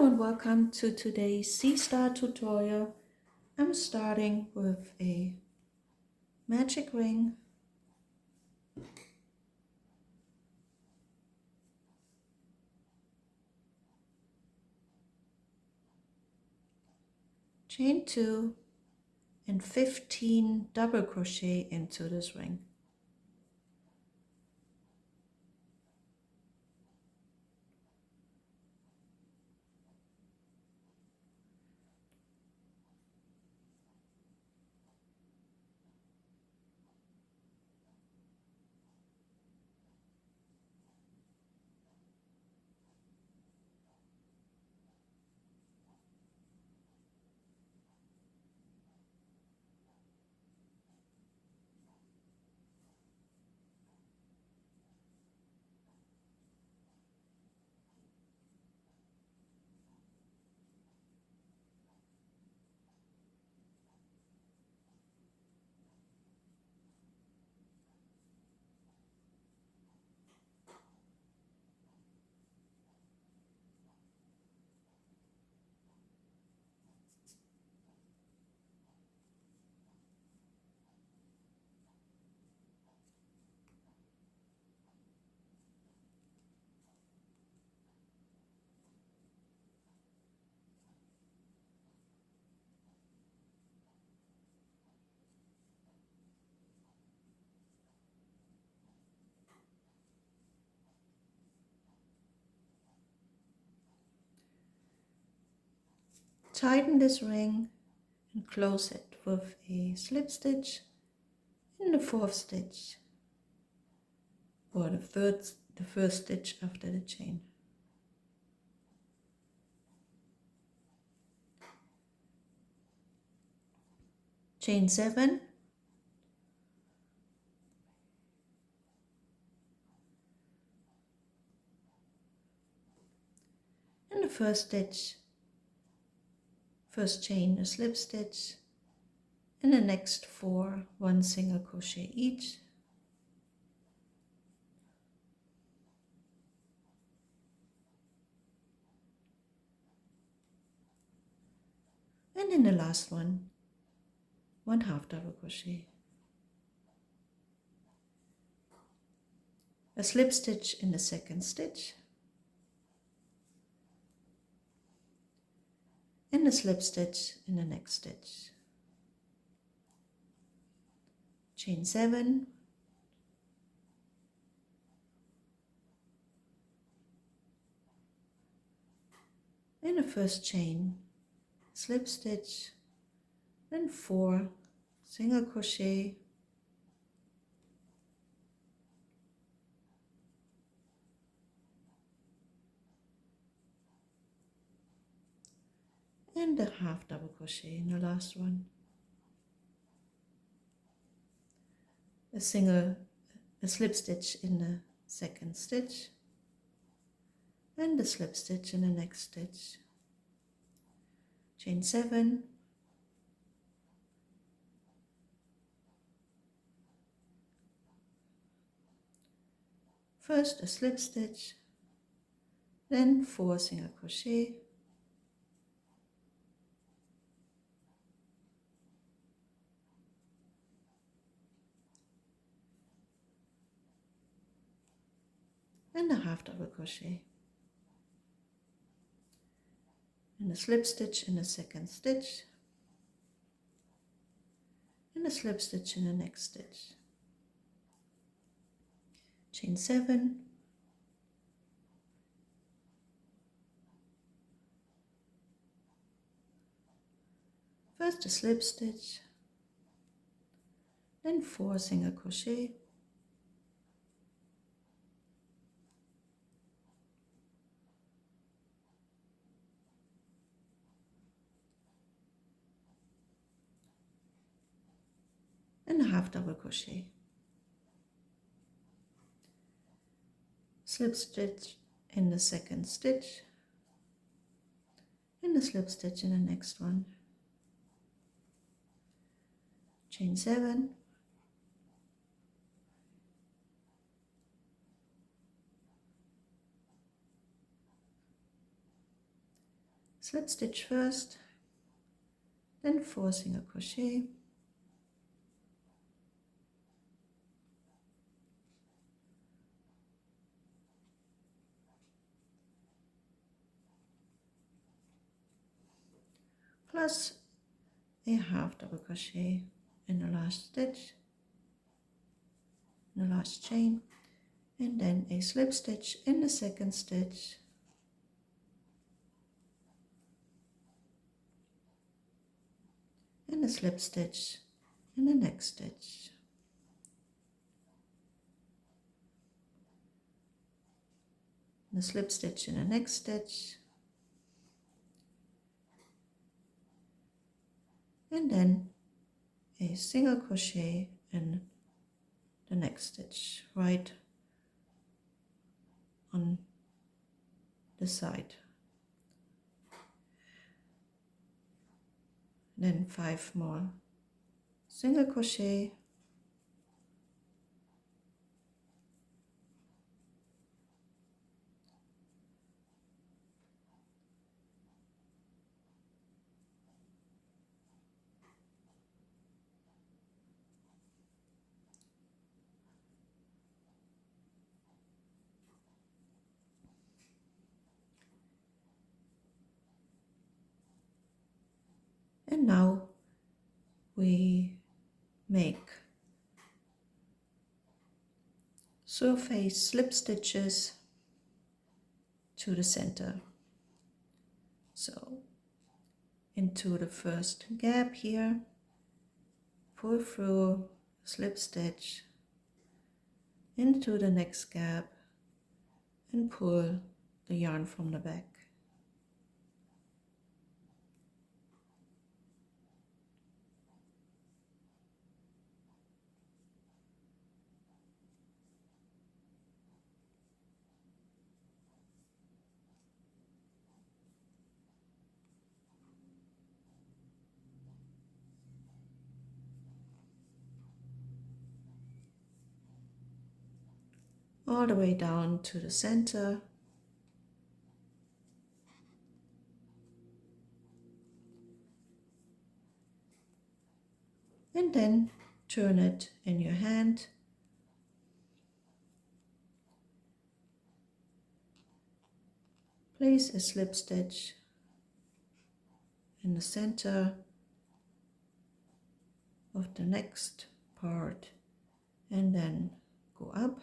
Hello and welcome to today's C-Star tutorial. I'm starting with a magic ring, chain 2 and 15 double crochet into this ring. Tighten this ring and close it with a slip stitch in the fourth stitch or the first stitch after the chain. Chain 7 in the first stitch, first chain a slip stitch, in the next 4 one single crochet each, and in the last one half double crochet, a slip stitch in the second stitch, and a slip stitch in the next stitch. Chain 7, in the first chain, slip stitch, then 4 single crochet, and a half double crochet in the last one. A slip stitch in the second stitch, and a slip stitch in the next stitch. Chain 7, first a slip stitch, then 4 single crochet, and a half double crochet, and a slip stitch in the second stitch, and a slip stitch in the next stitch. Chain 7, first a slip stitch, then 4 single crochet, and a half double crochet, slip stitch in the second stitch, and a slip stitch in the next one. Chain 7, slip stitch first, then 4 single crochet, plus a half double crochet in the last stitch, in the last chain, and then a slip stitch in the second stitch, and a slip stitch in the next stitch. The slip stitch in the next stitch, and then a single crochet in the next stitch right on the side. Then 5 more single crochet, and now we make surface slip stitches to the center. So into the first gap here, pull through, slip stitch, into the next gap, and pull the yarn from the back. All the way down to the center, and then turn it in your hand, place a slip stitch in the center of the next part, and then go up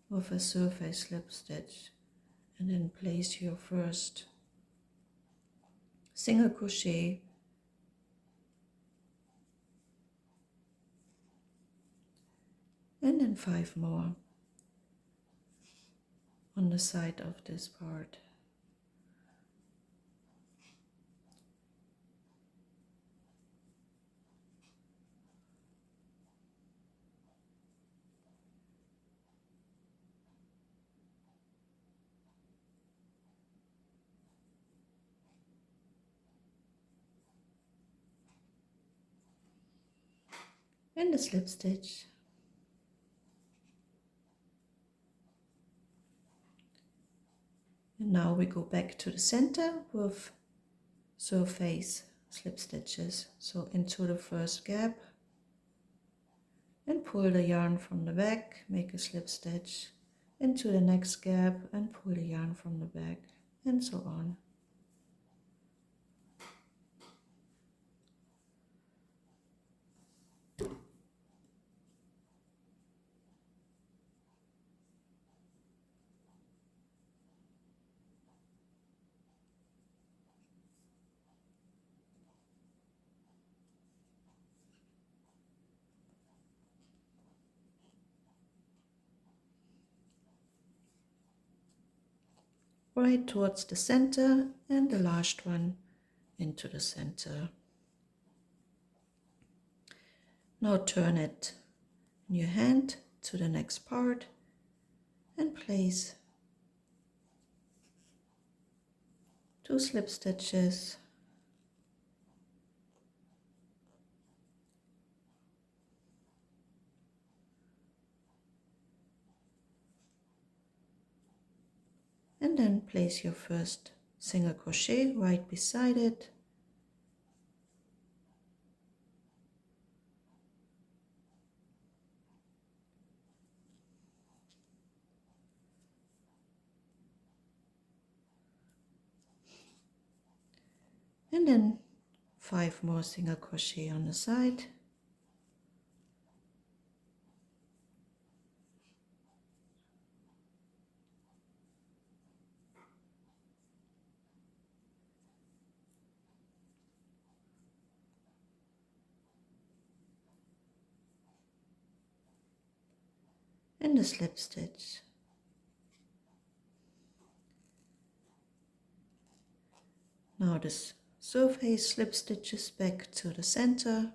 with a surface slip stitch, and then place your first single crochet and then 5 more on the side of this part. And the slip stitch. And now we go back to the center with surface slip stitches. So into the first gap and pull the yarn from the back, make a slip stitch, into the next gap and pull the yarn from the back, and so on. Right towards the center, and the last one into the center. Now turn it in your hand to the next part and place 2 slip stitches, and then place your first single crochet right beside it, and then 5 more single crochet on the side, and a slip stitch. Now this surface slip stitches back to the center,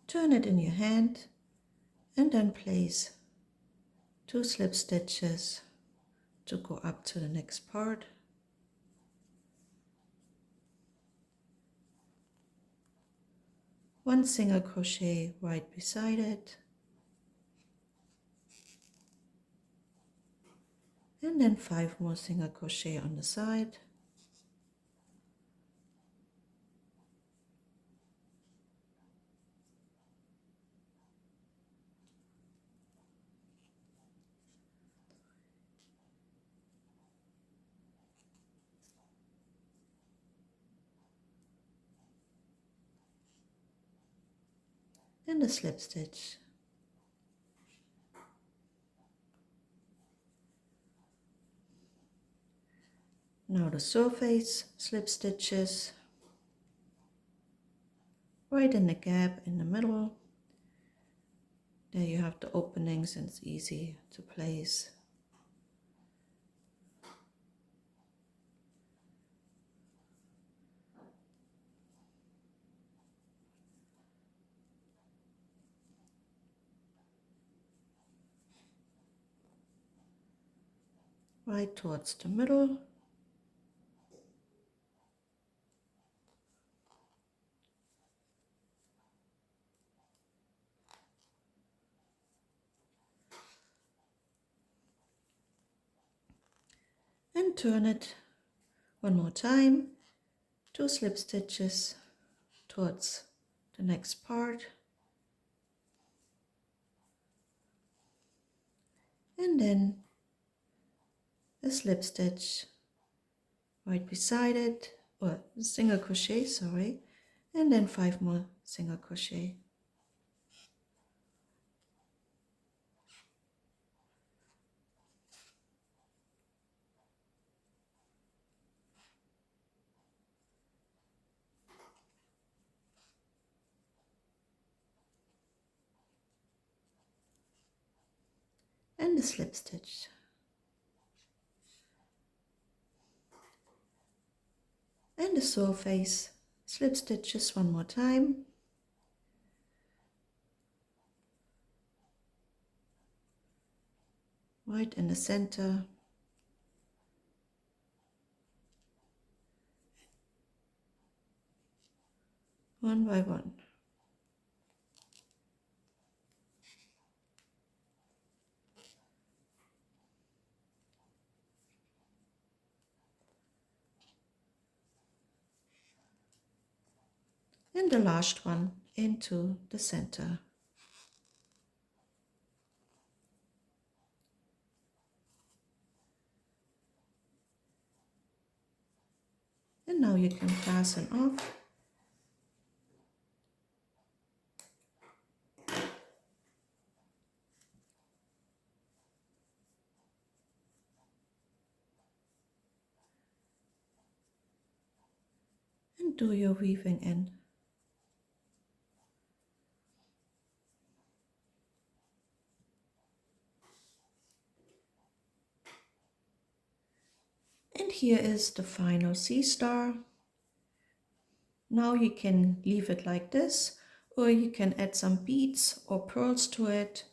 turn it in your hand, and then place 2 slip stitches to go up to the next part. One single crochet right beside it, and then 5 more single crochet on the side, and a slip stitch. Now the surface slip stitches right in the gap in the middle. There you have the openings and it's easy to place. Right towards the middle. And turn it one more time, 2 slip stitches towards the next part, and then a slip stitch right beside it, or single crochet, sorry, and then 5 more single crochet. And a slip stitch. And the surface slip stitches one more time. Right in the center. One by one. And the last one into the center. And now you can fasten off. And do your weaving in. And here is the final C-star. Now you can leave it like this, or you can add some beads or pearls to it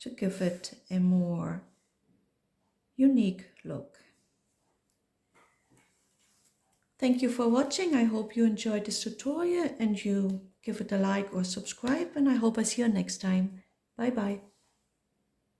to give it a more unique look. Thank you for watching. I hope you enjoyed this tutorial and you give it a like or subscribe, and I hope I see you next time. Bye bye.